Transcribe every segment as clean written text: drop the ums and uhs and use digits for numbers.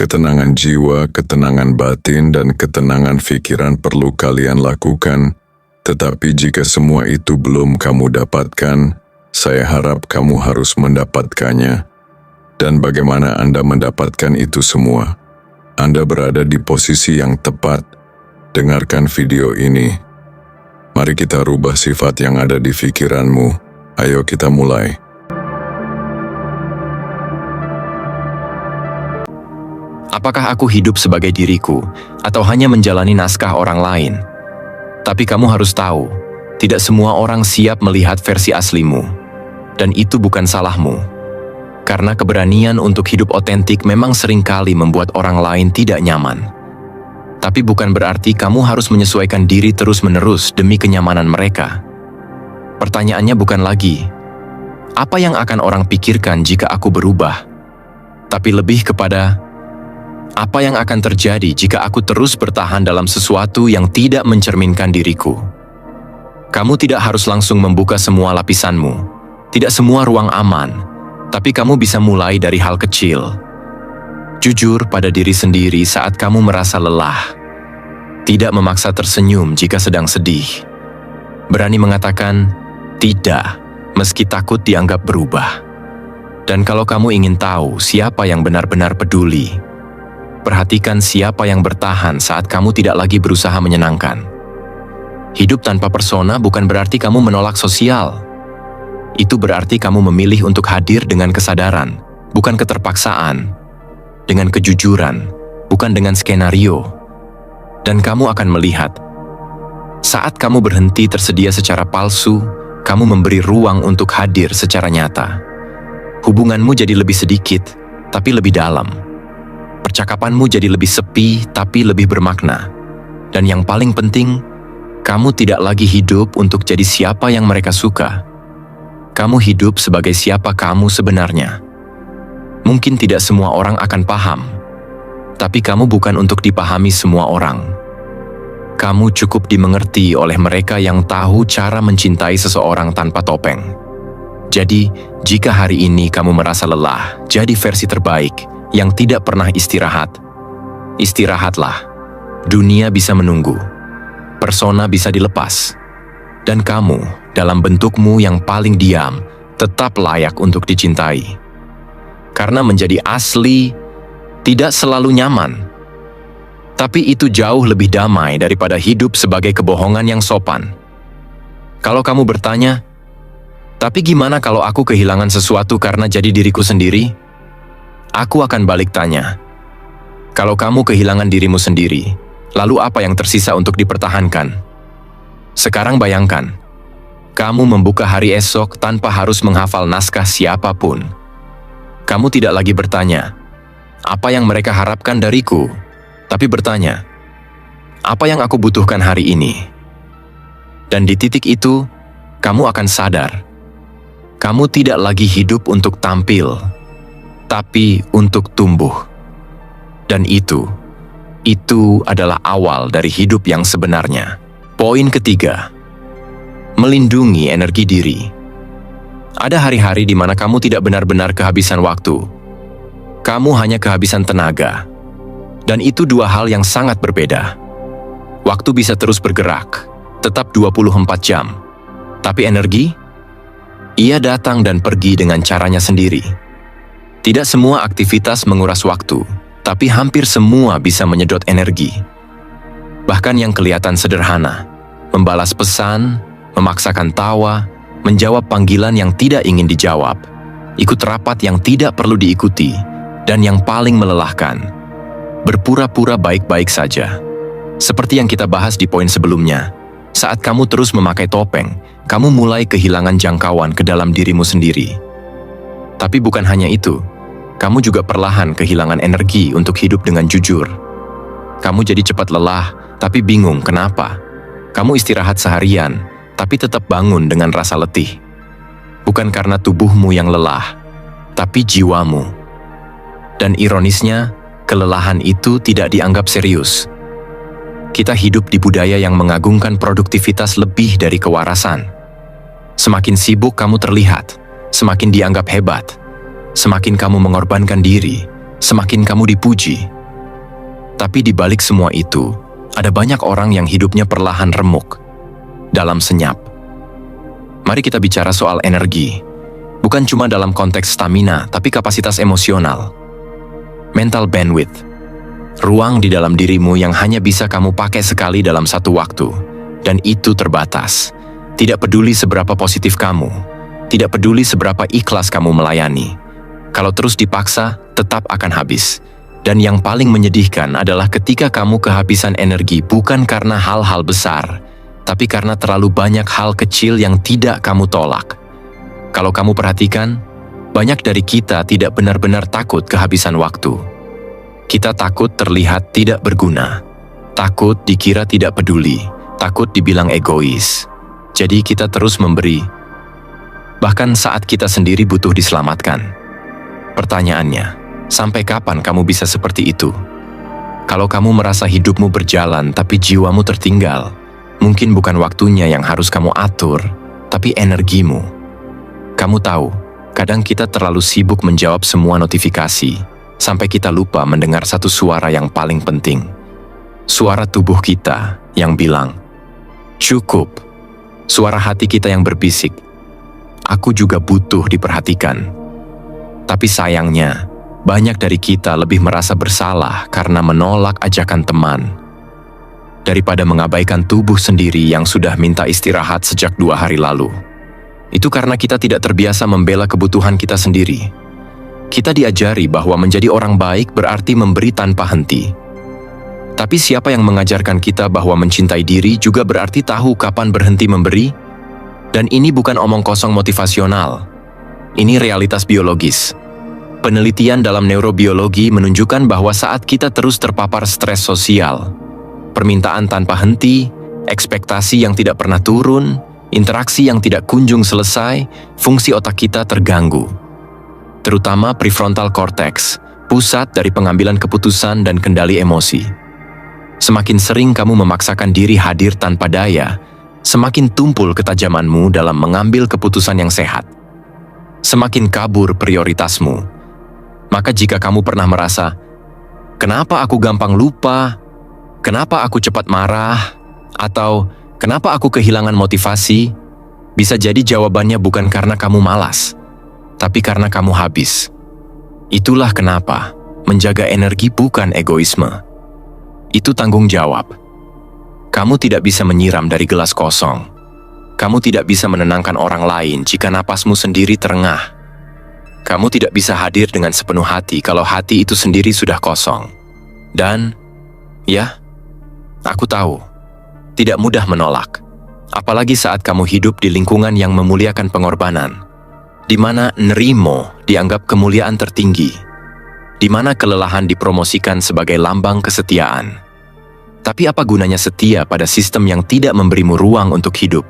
Ketenangan jiwa, ketenangan batin, dan ketenangan pikiran perlu kalian lakukan. Tetapi jika semua itu belum kamu dapatkan, saya harap kamu harus mendapatkannya. Dan bagaimana Anda mendapatkan itu semua? Anda berada di posisi yang tepat. Dengarkan video ini. Mari kita rubah sifat yang ada di pikiranmu. Ayo kita mulai. Apakah aku hidup sebagai diriku, atau hanya menjalani naskah orang lain? Tapi kamu harus tahu, tidak semua orang siap melihat versi aslimu. Dan itu bukan salahmu. Karena keberanian untuk hidup otentik memang seringkali membuat orang lain tidak nyaman. Tapi bukan berarti kamu harus menyesuaikan diri terus-menerus demi kenyamanan mereka. Pertanyaannya bukan lagi, apa yang akan orang pikirkan jika aku berubah? Tapi lebih kepada, apa yang akan terjadi jika aku terus bertahan dalam sesuatu yang tidak mencerminkan diriku? Kamu tidak harus langsung membuka semua lapisanmu, tidak semua ruang aman, tapi kamu bisa mulai dari hal kecil. Jujur pada diri sendiri saat kamu merasa lelah. Tidak memaksa tersenyum jika sedang sedih. Berani mengatakan tidak, meski takut dianggap berubah. Dan kalau kamu ingin tahu siapa yang benar-benar peduli, perhatikan siapa yang bertahan saat kamu tidak lagi berusaha menyenangkan. Hidup tanpa persona bukan berarti kamu menolak sosial. Itu berarti kamu memilih untuk hadir dengan kesadaran, bukan keterpaksaan. Dengan kejujuran, bukan dengan skenario. Dan kamu akan melihat, saat kamu berhenti tersedia secara palsu, kamu memberi ruang untuk hadir secara nyata. Hubunganmu jadi lebih sedikit, tapi lebih dalam. Percakapanmu jadi lebih sepi, tapi lebih bermakna. Dan yang paling penting, kamu tidak lagi hidup untuk jadi siapa yang mereka suka. Kamu hidup sebagai siapa kamu sebenarnya. Mungkin tidak semua orang akan paham, tapi kamu bukan untuk dipahami semua orang. Kamu cukup dimengerti oleh mereka yang tahu cara mencintai seseorang tanpa topeng. Jadi, jika hari ini kamu merasa lelah, jadi versi terbaik yang tidak pernah istirahat. Istirahatlah. Dunia bisa menunggu. Persona bisa dilepas. Dan kamu, dalam bentukmu yang paling diam, tetap layak untuk dicintai. Karena menjadi asli tidak selalu nyaman. Tapi itu jauh lebih damai daripada hidup sebagai kebohongan yang sopan. Kalau kamu bertanya, tapi gimana kalau aku kehilangan sesuatu karena jadi diriku sendiri? Aku akan balik tanya, kalau kamu kehilangan dirimu sendiri, lalu apa yang tersisa untuk dipertahankan? Sekarang bayangkan, kamu membuka hari esok tanpa harus menghafal naskah siapapun. Kamu tidak lagi bertanya, apa yang mereka harapkan dariku? Tapi bertanya, apa yang aku butuhkan hari ini? Dan di titik itu, kamu akan sadar, kamu tidak lagi hidup untuk tampil, tapi untuk tumbuh. Dan itu adalah awal dari hidup yang sebenarnya. Poin ketiga, melindungi energi diri. Ada hari-hari di mana kamu tidak benar-benar kehabisan waktu. Kamu hanya kehabisan tenaga. Dan itu dua hal yang sangat berbeda. Waktu bisa terus bergerak, tetap 24 jam. Tapi energi? Ia datang dan pergi dengan caranya sendiri. Tidak semua aktivitas menguras waktu, tapi hampir semua bisa menyedot energi. Bahkan yang kelihatan sederhana, membalas pesan, memaksakan tawa, menjawab panggilan yang tidak ingin dijawab, ikut rapat yang tidak perlu diikuti, dan yang paling melelahkan, berpura-pura baik-baik saja. Seperti yang kita bahas di poin sebelumnya, saat kamu terus memakai topeng, kamu mulai kehilangan jangkauan ke dalam dirimu sendiri. Tapi bukan hanya itu, kamu juga perlahan kehilangan energi untuk hidup dengan jujur. Kamu jadi cepat lelah, tapi bingung kenapa. Kamu istirahat seharian, tapi tetap bangun dengan rasa letih. Bukan karena tubuhmu yang lelah, tapi jiwamu. Dan ironisnya, kelelahan itu tidak dianggap serius. Kita hidup di budaya yang mengagungkan produktivitas lebih dari kewarasan. Semakin sibuk kamu terlihat, semakin dianggap hebat. Semakin kamu mengorbankan diri, semakin kamu dipuji. Tapi di balik semua itu, ada banyak orang yang hidupnya perlahan remuk, dalam senyap. Mari kita bicara soal energi. Bukan cuma dalam konteks stamina, tapi kapasitas emosional. Mental bandwidth. Ruang di dalam dirimu yang hanya bisa kamu pakai sekali dalam satu waktu. Dan itu terbatas. Tidak peduli seberapa positif kamu. Tidak peduli seberapa ikhlas kamu melayani. Kalau terus dipaksa, tetap akan habis. Dan yang paling menyedihkan adalah ketika kamu kehabisan energi bukan karena hal-hal besar, tapi karena terlalu banyak hal kecil yang tidak kamu tolak. Kalau kamu perhatikan, banyak dari kita tidak benar-benar takut kehabisan waktu. Kita takut terlihat tidak berguna, takut dikira tidak peduli, takut dibilang egois. Jadi kita terus memberi, bahkan saat kita sendiri butuh diselamatkan. Pertanyaannya, sampai kapan kamu bisa seperti itu? Kalau kamu merasa hidupmu berjalan tapi jiwamu tertinggal, mungkin bukan waktunya yang harus kamu atur, tapi energimu. Kamu tahu, kadang kita terlalu sibuk menjawab semua notifikasi, sampai kita lupa mendengar satu suara yang paling penting. Suara tubuh kita yang bilang, "Cukup." Suara hati kita yang berbisik, "Aku juga butuh diperhatikan." Tapi sayangnya, banyak dari kita lebih merasa bersalah karena menolak ajakan teman, daripada mengabaikan tubuh sendiri yang sudah minta istirahat sejak 2 hari lalu. Itu karena kita tidak terbiasa membela kebutuhan kita sendiri. Kita diajari bahwa menjadi orang baik berarti memberi tanpa henti. Tapi siapa yang mengajarkan kita bahwa mencintai diri juga berarti tahu kapan berhenti memberi? Dan ini bukan omong kosong motivasional. Ini realitas biologis. Penelitian dalam neurobiologi menunjukkan bahwa saat kita terus terpapar stres sosial, permintaan tanpa henti, ekspektasi yang tidak pernah turun, interaksi yang tidak kunjung selesai, fungsi otak kita terganggu. Terutama prefrontal cortex, pusat dari pengambilan keputusan dan kendali emosi. Semakin sering kamu memaksakan diri hadir tanpa daya, semakin tumpul ketajamanmu dalam mengambil keputusan yang sehat. Semakin kabur prioritasmu. Maka jika kamu pernah merasa, "Kenapa aku gampang lupa? Kenapa aku cepat marah?" Atau, "Kenapa aku kehilangan motivasi?" Bisa jadi jawabannya bukan karena kamu malas, tapi karena kamu habis. Itulah kenapa menjaga energi bukan egoisme. Itu tanggung jawab. Kamu tidak bisa menyiram dari gelas kosong. Kamu tidak bisa menenangkan orang lain jika napasmu sendiri terengah. Kamu tidak bisa hadir dengan sepenuh hati kalau hati itu sendiri sudah kosong. Dan, ya, aku tahu, tidak mudah menolak. Apalagi saat kamu hidup di lingkungan yang memuliakan pengorbanan, di mana nerimo dianggap kemuliaan tertinggi, di mana kelelahan dipromosikan sebagai lambang kesetiaan. Tapi apa gunanya setia pada sistem yang tidak memberimu ruang untuk hidup?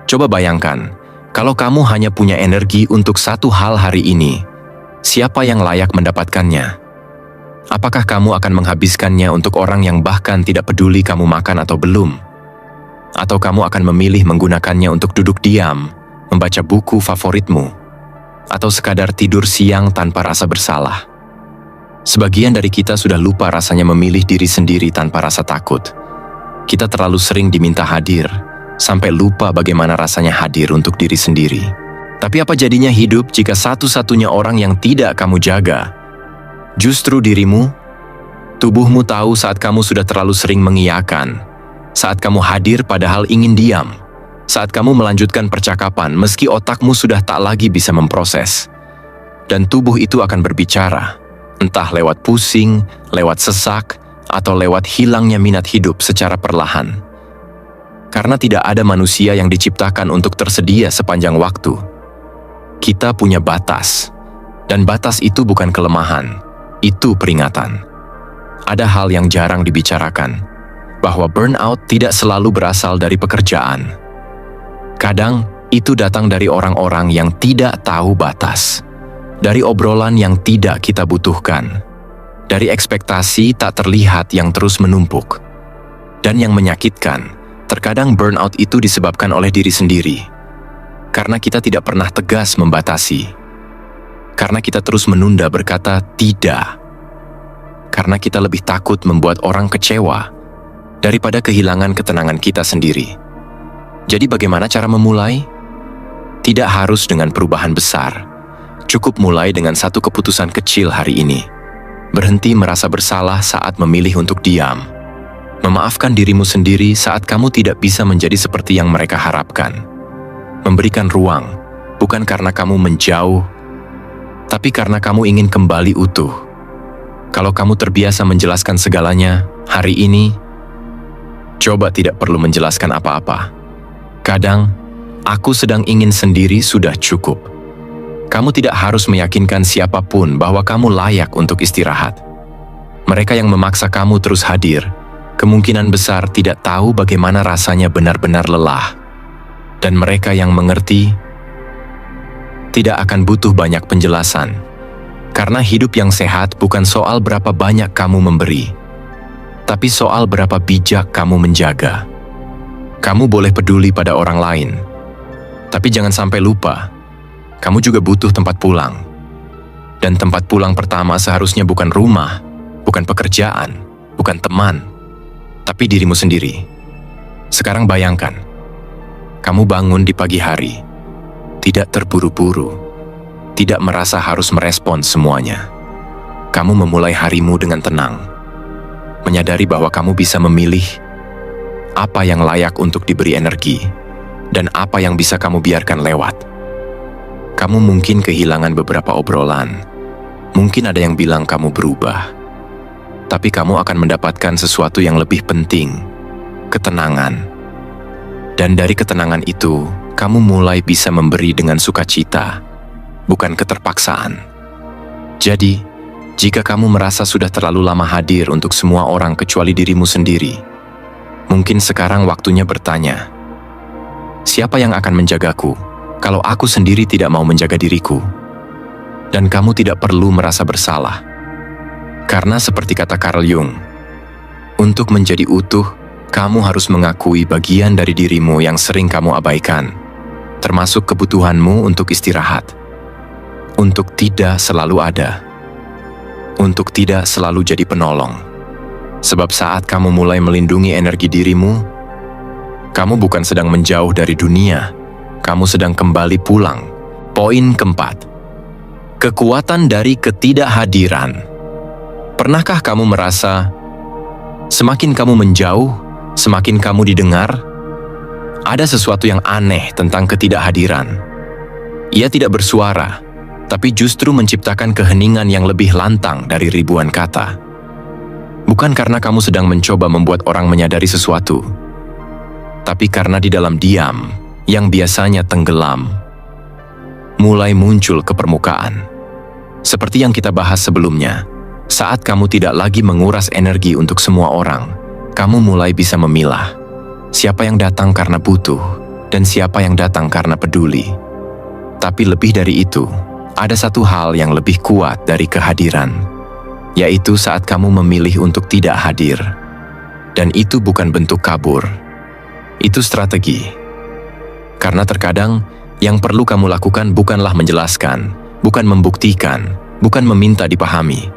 Coba bayangkan, kalau kamu hanya punya energi untuk satu hal hari ini, siapa yang layak mendapatkannya? Apakah kamu akan menghabiskannya untuk orang yang bahkan tidak peduli kamu makan atau belum? Atau kamu akan memilih menggunakannya untuk duduk diam, membaca buku favoritmu, atau sekadar tidur siang tanpa rasa bersalah? Sebagian dari kita sudah lupa rasanya memilih diri sendiri tanpa rasa takut. Kita terlalu sering diminta hadir, sampai lupa bagaimana rasanya hadir untuk diri sendiri. Tapi apa jadinya hidup jika satu-satunya orang yang tidak kamu jaga justru dirimu? Tubuhmu tahu saat kamu sudah terlalu sering mengiyakan, saat kamu hadir padahal ingin diam, saat kamu melanjutkan percakapan meski otakmu sudah tak lagi bisa memproses. Dan tubuh itu akan berbicara, entah lewat pusing, lewat sesak, atau lewat hilangnya minat hidup secara perlahan. Karena tidak ada manusia yang diciptakan untuk tersedia sepanjang waktu. Kita punya batas, dan batas itu bukan kelemahan, itu peringatan. Ada hal yang jarang dibicarakan, bahwa burnout tidak selalu berasal dari pekerjaan. Kadang, itu datang dari orang-orang yang tidak tahu batas, dari obrolan yang tidak kita butuhkan, dari ekspektasi tak terlihat yang terus menumpuk. Dan yang menyakitkan, terkadang burnout itu disebabkan oleh diri sendiri, karena kita tidak pernah tegas membatasi, karena kita terus menunda berkata tidak, karena kita lebih takut membuat orang kecewa daripada kehilangan ketenangan kita sendiri. Jadi bagaimana cara memulai? Tidak harus dengan perubahan besar. Cukup mulai dengan satu keputusan kecil hari ini. Berhenti merasa bersalah saat memilih untuk diam. Memaafkan dirimu sendiri saat kamu tidak bisa menjadi seperti yang mereka harapkan. Memberikan ruang, bukan karena kamu menjauh, tapi karena kamu ingin kembali utuh. Kalau kamu terbiasa menjelaskan segalanya, hari ini, coba tidak perlu menjelaskan apa-apa. Kadang, aku sedang ingin sendiri sudah cukup. Kamu tidak harus meyakinkan siapapun bahwa kamu layak untuk istirahat. Mereka yang memaksa kamu terus hadir, kemungkinan besar tidak tahu bagaimana rasanya benar-benar lelah. Dan mereka yang mengerti, tidak akan butuh banyak penjelasan. Karena hidup yang sehat bukan soal berapa banyak kamu memberi, tapi soal berapa bijak kamu menjaga. Kamu boleh peduli pada orang lain, tapi jangan sampai lupa, kamu juga butuh tempat pulang. Dan tempat pulang pertama seharusnya bukan rumah, bukan pekerjaan, bukan teman, tapi dirimu sendiri. Sekarang bayangkan, kamu bangun di pagi hari, tidak terburu-buru, tidak merasa harus merespons semuanya. Kamu memulai harimu dengan tenang, menyadari bahwa kamu bisa memilih apa yang layak untuk diberi energi, dan apa yang bisa kamu biarkan lewat. Kamu mungkin kehilangan beberapa obrolan, mungkin ada yang bilang kamu berubah, tapi kamu akan mendapatkan sesuatu yang lebih penting, ketenangan. Dan dari ketenangan itu, kamu mulai bisa memberi dengan sukacita, bukan keterpaksaan. Jadi, jika kamu merasa sudah terlalu lama hadir untuk semua orang kecuali dirimu sendiri, mungkin sekarang waktunya bertanya, siapa yang akan menjagaku kalau aku sendiri tidak mau menjaga diriku? Dan kamu tidak perlu merasa bersalah. Karena seperti kata Carl Jung, untuk menjadi utuh, kamu harus mengakui bagian dari dirimu yang sering kamu abaikan, termasuk kebutuhanmu untuk istirahat, untuk tidak selalu ada, untuk tidak selalu jadi penolong. Sebab saat kamu mulai melindungi energi dirimu, kamu bukan sedang menjauh dari dunia, kamu sedang kembali pulang. Poin keempat, kekuatan dari ketidakhadiran. Pernahkah kamu merasa, semakin kamu menjauh, semakin kamu didengar? Ada sesuatu yang aneh tentang ketidakhadiran. Ia tidak bersuara, tapi justru menciptakan keheningan yang lebih lantang dari ribuan kata. Bukan karena kamu sedang mencoba membuat orang menyadari sesuatu, tapi karena di dalam diam, yang biasanya tenggelam, mulai muncul ke permukaan. Seperti yang kita bahas sebelumnya, saat kamu tidak lagi menguras energi untuk semua orang, kamu mulai bisa memilah siapa yang datang karena butuh dan siapa yang datang karena peduli. Tapi lebih dari itu, ada satu hal yang lebih kuat dari kehadiran, yaitu saat kamu memilih untuk tidak hadir. Dan itu bukan bentuk kabur, itu strategi. Karena terkadang, yang perlu kamu lakukan bukanlah menjelaskan, bukan membuktikan, bukan meminta dipahami,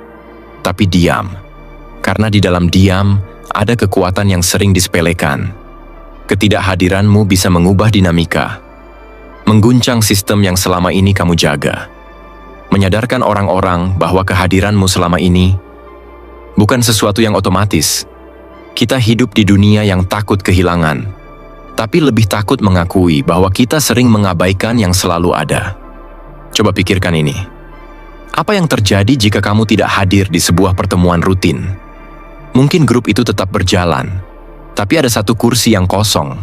tapi diam. Karena di dalam diam, ada kekuatan yang sering disepelekan. Ketidakhadiranmu bisa mengubah dinamika, mengguncang sistem yang selama ini kamu jaga. Menyadarkan orang-orang bahwa kehadiranmu selama ini bukan sesuatu yang otomatis. Kita hidup di dunia yang takut kehilangan, tapi lebih takut mengakui bahwa kita sering mengabaikan yang selalu ada. Coba pikirkan ini. Apa yang terjadi jika kamu tidak hadir di sebuah pertemuan rutin? Mungkin grup itu tetap berjalan, tapi ada satu kursi yang kosong.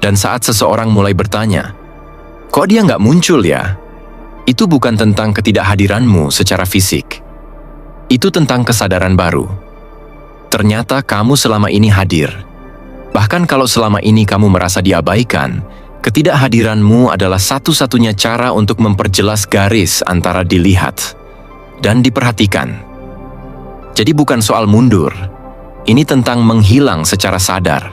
Dan saat seseorang mulai bertanya, kok dia nggak muncul ya? Itu bukan tentang ketidakhadiranmu secara fisik. Itu tentang kesadaran baru. Ternyata kamu selama ini hadir. Bahkan kalau selama ini kamu merasa diabaikan, ketidakhadiranmu adalah satu-satunya cara untuk memperjelas garis antara dilihat dan diperhatikan. Jadi bukan soal mundur. Ini tentang menghilang secara sadar.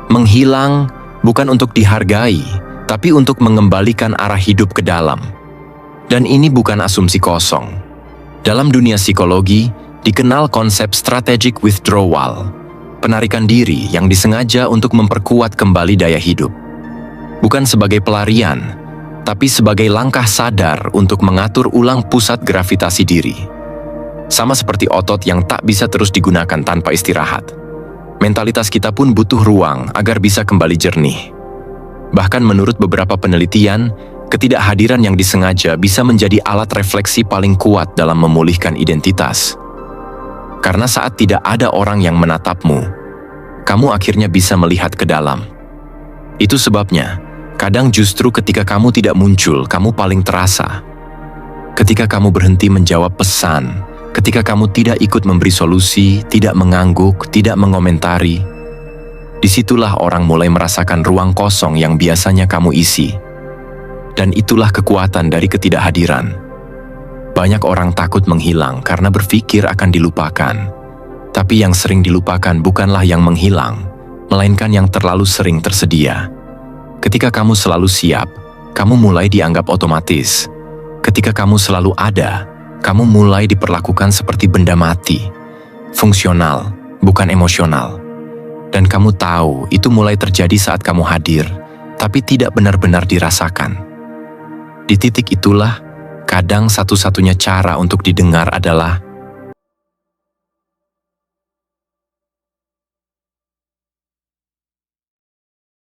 Menghilang bukan untuk dihargai, tapi untuk mengembalikan arah hidup ke dalam. Dan ini bukan asumsi kosong. Dalam dunia psikologi, dikenal konsep strategic withdrawal, penarikan diri yang disengaja untuk memperkuat kembali daya hidup. Bukan sebagai pelarian, tapi sebagai langkah sadar untuk mengatur ulang pusat gravitasi diri. Sama seperti otot yang tak bisa terus digunakan tanpa istirahat. Mentalitas kita pun butuh ruang agar bisa kembali jernih. Bahkan menurut beberapa penelitian, ketidakhadiran yang disengaja bisa menjadi alat refleksi paling kuat dalam memulihkan identitas. Karena saat tidak ada orang yang menatapmu, kamu akhirnya bisa melihat ke dalam. Itu sebabnya, kadang justru ketika kamu tidak muncul, kamu paling terasa. Ketika kamu berhenti menjawab pesan, ketika kamu tidak ikut memberi solusi, tidak mengangguk, tidak mengomentari, disitulah orang mulai merasakan ruang kosong yang biasanya kamu isi. Dan itulah kekuatan dari ketidakhadiran. Banyak orang takut menghilang karena berpikir akan dilupakan. Tapi yang sering dilupakan bukanlah yang menghilang, melainkan yang terlalu sering tersedia. Ketika kamu selalu siap, kamu mulai dianggap otomatis. Ketika kamu selalu ada, kamu mulai diperlakukan seperti benda mati. Fungsional, bukan emosional. Dan kamu tahu itu mulai terjadi saat kamu hadir, tapi tidak benar-benar dirasakan. Di titik itulah, kadang satu-satunya cara untuk didengar adalah